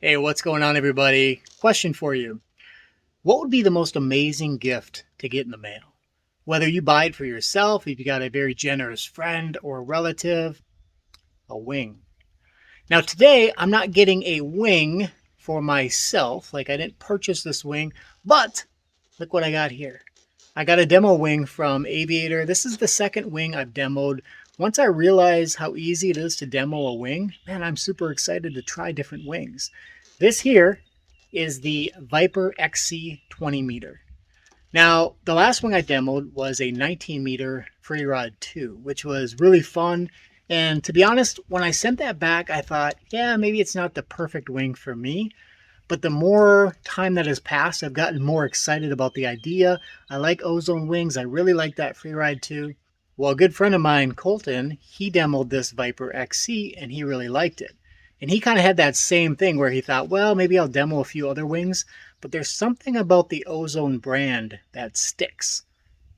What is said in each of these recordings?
Hey, what's going on, everybody? Question for you. What would be the most amazing gift to get in the mail? Whether you buy it for yourself, if you got a very generous friend or relative, a wing. Now, today, I'm not getting a wing for myself. Like, I didn't purchase this wing, but look what I got here. I got a demo wing from Aviator. This is the second wing I've demoed. Once I realized how easy it is to demo a wing, man, I'm super excited to try different wings. This here is the Viper XC 20 meter. Now, the last wing I demoed was a 19 meter Free Rod 2, which was really fun. And to be honest, when I sent that back, I thought, yeah, maybe it's not the perfect wing for me. But the more time that has passed, I've gotten more excited about the idea. I like Ozone wings. I really like that Free Ride 2. Well, a good friend of mine, Colton, he demoed this Viper XC and he really liked it. And he kind of had that same thing where he thought, well, maybe I'll demo a few other wings. But there's something about the Ozone brand that sticks.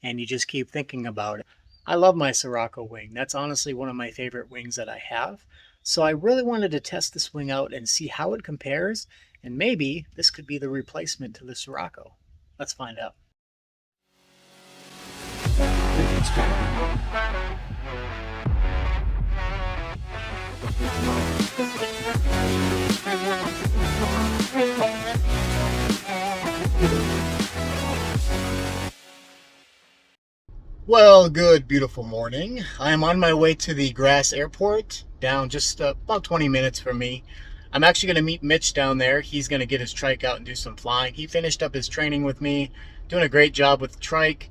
And you just keep thinking about it. I love my Sirocco wing. That's honestly one of my favorite wings that I have. So I really wanted to test this wing out and see how it compares. And maybe this could be the replacement to the Sirocco. Let's find out. Well, good, beautiful morning. I'm on my way to the Grass Airport, down just about 20 minutes from me. I'm actually going to meet Mitch down there. He's going to get his trike out and do some flying. He finished up his training with me, doing a great job with the trike.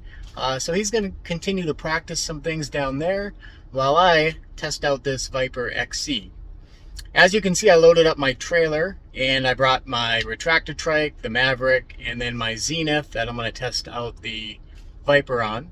So he's going to continue to practice some things down there while I test out this Viper XC. As you can see, I loaded up my trailer and I brought my retractor trike, the Maverick, and then my Zenith that I'm going to test out the Viper on.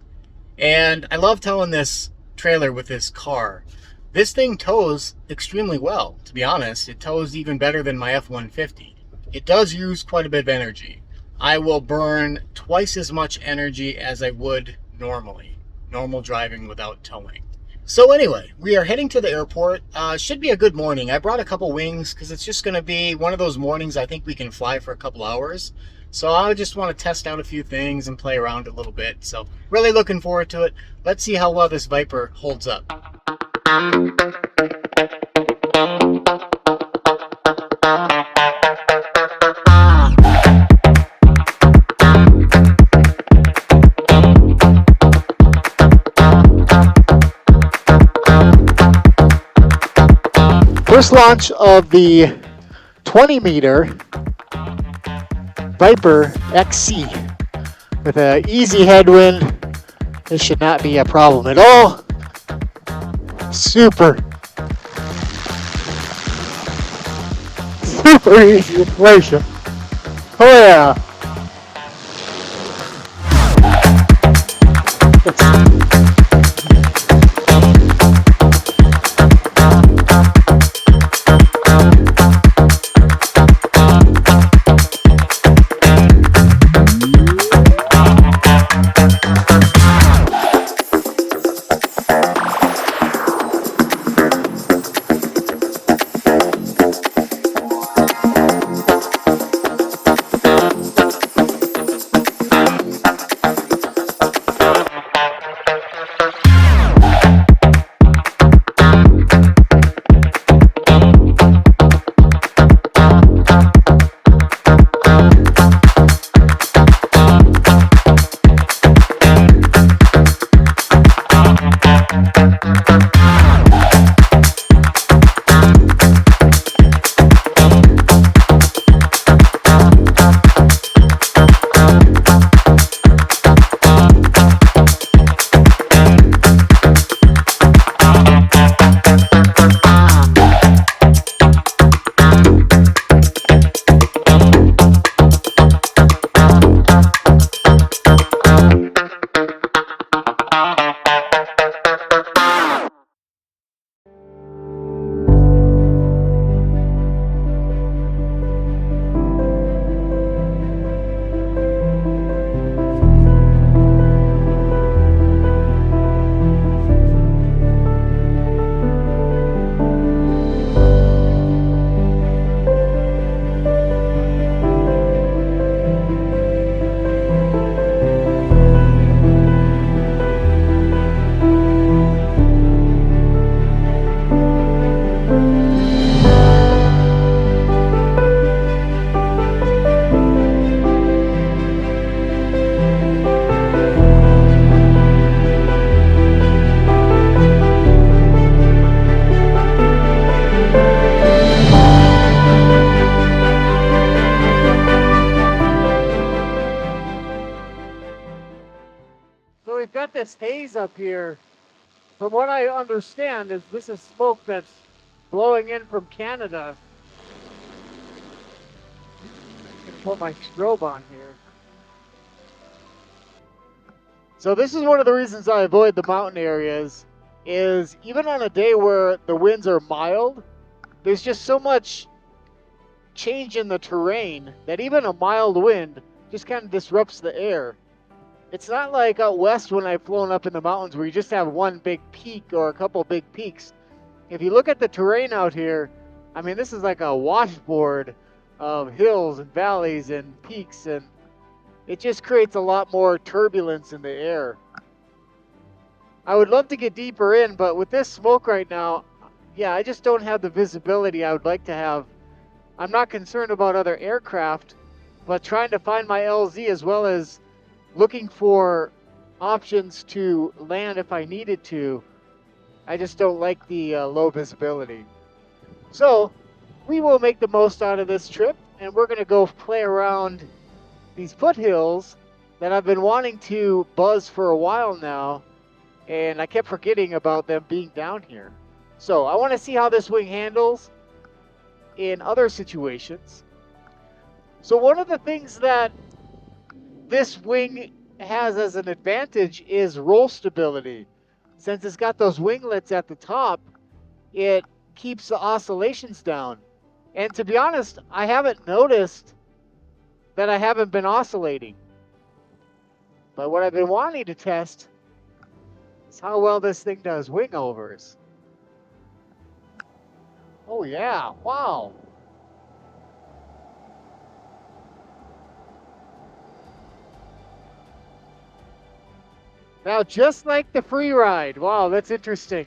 And I love towing this trailer with this car. This thing tows extremely well, to be honest. It tows even better than my F-150. It does use quite a bit of energy. I will burn twice as much energy as I would normally, normal driving without towing. So anyway, we are heading to the airport. Should be a good morning. I brought a couple wings because it's just going to be one of those mornings I think we can fly for a couple hours. So I just want to test out a few things and play around a little bit. So really looking forward to it. Let's see how well this Viper holds up. First launch of the 20 meter Viper XC with an easy headwind. This should not be a problem at all. Super easy inflation. Oh yeah. this haze up here, from what I understand, is this is smoke that's blowing in from Canada. I'm gonna put my strobe on here. So this is one of the reasons I avoid the mountain areas, is even on a day where the winds are mild, there's just so much change in the terrain that even a mild wind just kind of disrupts the air. It's not like out west when I've flown up in the mountains where you just have one big peak or a couple big peaks. If you look at the terrain out here, I mean, this is like a washboard of hills and valleys and peaks, and it just creates a lot more turbulence in the air. I would love to get deeper in, but with this smoke right now, yeah, I just don't have the visibility I would like to have. I'm not concerned about other aircraft, but trying to find my LZ as well as looking for options to land if I needed to. I just don't like the low visibility. So we will make the most out of this trip, and we're going to go play around these foothills that I've been wanting to buzz for a while now, and I kept forgetting about them being down here. So I want to see how this wing handles in other situations. So one of the things that this wing has as an advantage is roll stability. Since it's got those winglets at the top, it keeps the oscillations down. And to be honest, I haven't noticed that I haven't been oscillating. But what I've been wanting to test is how well this thing does wing overs. Oh yeah, wow. Now, just like the free ride. Wow, that's interesting.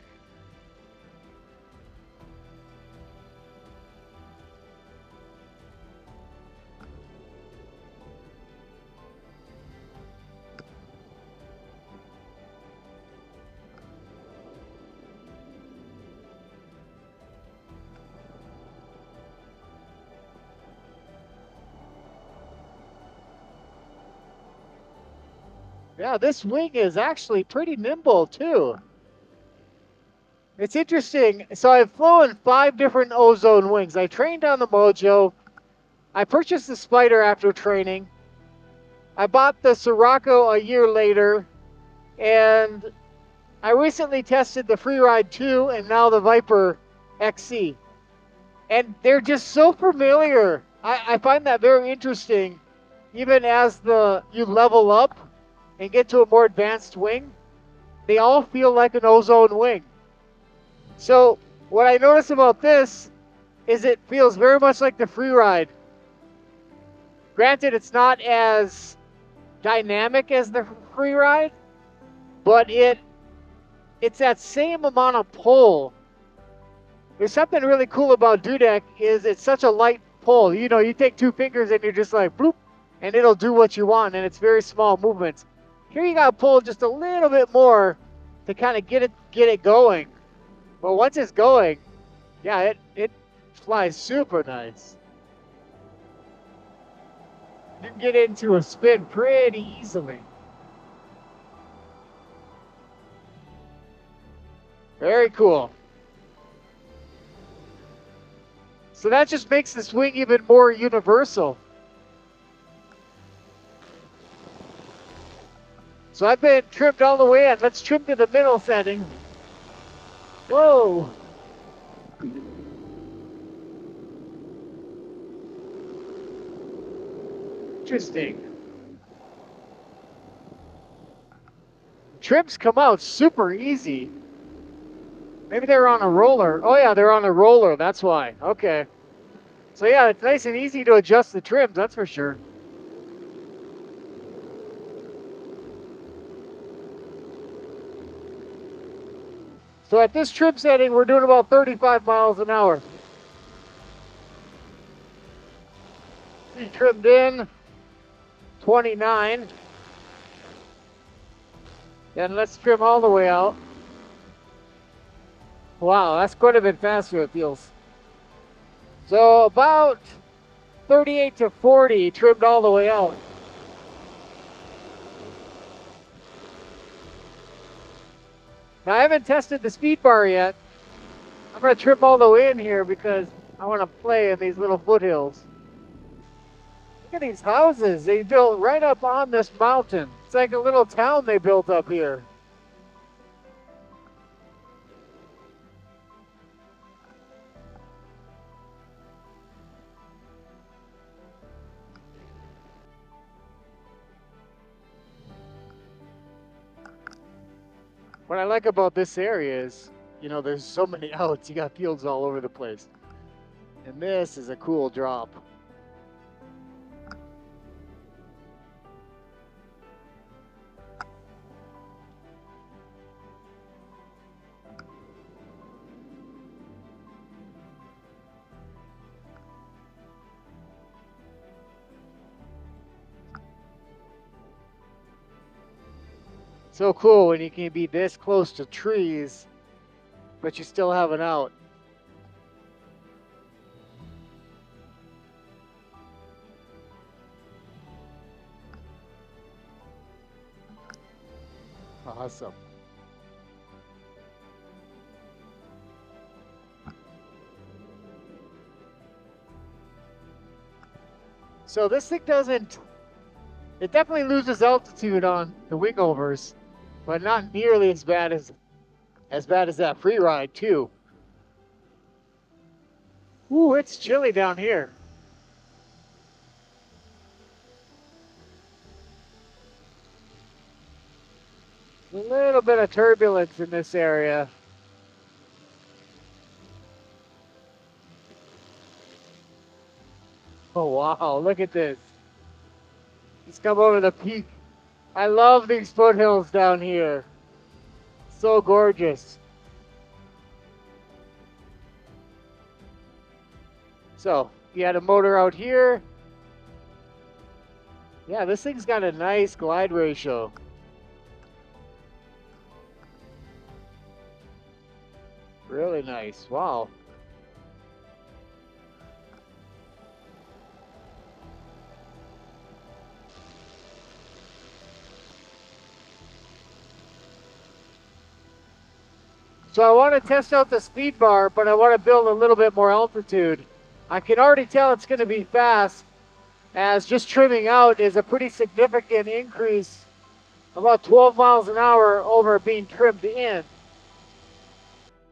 Yeah, this wing is actually pretty nimble too. It's interesting. So I've flown 5 different Ozone wings. I trained on the Mojo. I purchased the Spider after training. I bought the Sirocco a year later. And I recently tested the Freeride 2 and now the Viper XC. And they're just so familiar. I find that very interesting. Even as you level up and get to a more advanced wing, they all feel like an Ozone wing. So what I notice about this is it feels very much like the Freeride. Granted, it's not as dynamic as the Freeride, but it's that same amount of pull. There's something really cool about Dudek is it's such a light pull. You know, you take 2 fingers and you're just like bloop, and it'll do what you want, and it's very small movements. Here you got to pull just a little bit more to kind of get it going. But once it's going, yeah, it flies super nice. You can get into a spin pretty easily. Very cool. So that just makes this wing even more universal. So I've been trimmed all the way in. Let's trim to the middle setting. Whoa. Interesting. Trims come out super easy. Maybe they're on a roller. Oh yeah, they're on a roller. That's why. Okay. So yeah, it's nice and easy to adjust the trims, that's for sure. So at this trim setting, we're doing about 35 miles an hour. Trimmed in 29. And let's trim all the way out. Wow, that's quite a bit faster, it feels. So about 38 to 40 trimmed all the way out. Now, I haven't tested the speed bar yet. I'm going to trip all the way in here because I want to play in these little foothills. Look at these houses they built right up on this mountain. It's like a little town they built up here. What I like about this area is, there's so many outs. You got fields all over the place. And this is a cool drop. So cool when you can be this close to trees, but you still have an out. Awesome. So this thing it definitely loses altitude on the wingovers, but not nearly as bad as that free ride too. Ooh, it's chilly down here. A little bit of turbulence in this area. Oh wow, look at this. Let's come over the peak. I love these foothills down here. So gorgeous. So, you had a motor out here. Yeah, this thing's got a nice glide ratio. Really nice. Wow. So I want to test out the speed bar, but I want to build a little bit more altitude. I can already tell it's going to be fast, as just trimming out is a pretty significant increase, about 12 miles an hour over being trimmed in.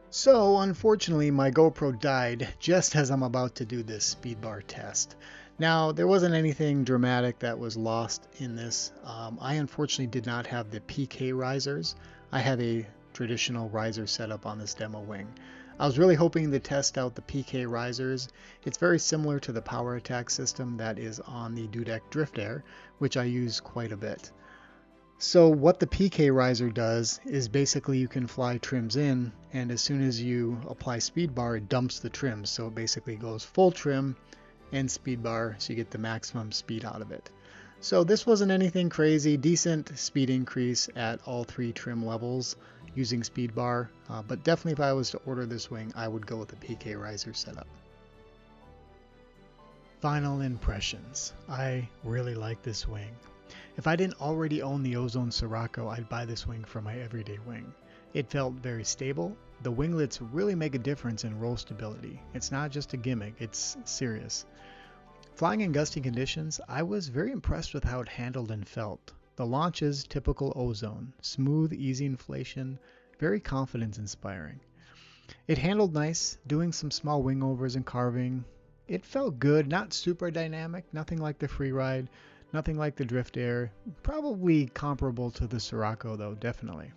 So, unfortunately, my GoPro died just as I'm about to do this speed bar test. Now, there wasn't anything dramatic that was lost in this. I unfortunately did not have the PK risers. I have a traditional riser setup on this demo wing. I was really hoping to test out the PK risers. It's very similar to the power attack system that is on the Dudek Drift Air, which I use quite a bit. So what the PK riser does is basically you can fly trims in, and as soon as you apply speed bar, it dumps the trims. So it basically goes full trim and speed bar, so you get the maximum speed out of it. So this wasn't anything crazy, decent speed increase at all three trim levels using speed bar, but definitely if I was to order this wing, I would go with the PK riser setup. Final impressions. I really like this wing. If I didn't already own the Ozone Sirocco, I'd buy this wing for my everyday wing. It felt very stable. The winglets really make a difference in roll stability. It's not just a gimmick, it's serious. Flying in gusty conditions, I was very impressed with how it handled and felt. The launch is typical Ozone, smooth, easy inflation, very confidence inspiring. It handled nice, doing some small wing overs and carving. It felt good, not super dynamic, nothing like the free ride, nothing like the Drift Air, probably comparable to the Sirocco though, definitely.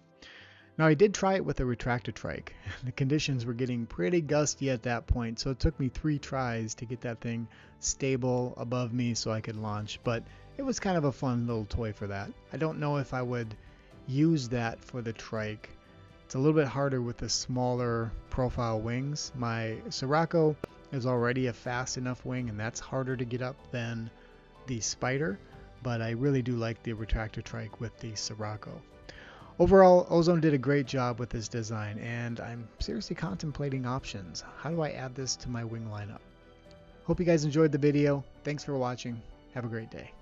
Now I did try it with a retractor trike. The conditions were getting pretty gusty at that point, so it took me 3 tries to get that thing stable above me so I could launch, but it was kind of a fun little toy for that. I don't know if I would use that for the trike. It's a little bit harder with the smaller profile wings. My Sirocco is already a fast enough wing, and that's harder to get up than the Spider, but I really do like the retractor trike with the Sirocco. Overall, Ozone did a great job with this design, and I'm seriously contemplating options. How do I add this to my wing lineup? Hope you guys enjoyed the video. Thanks for watching. Have a great day.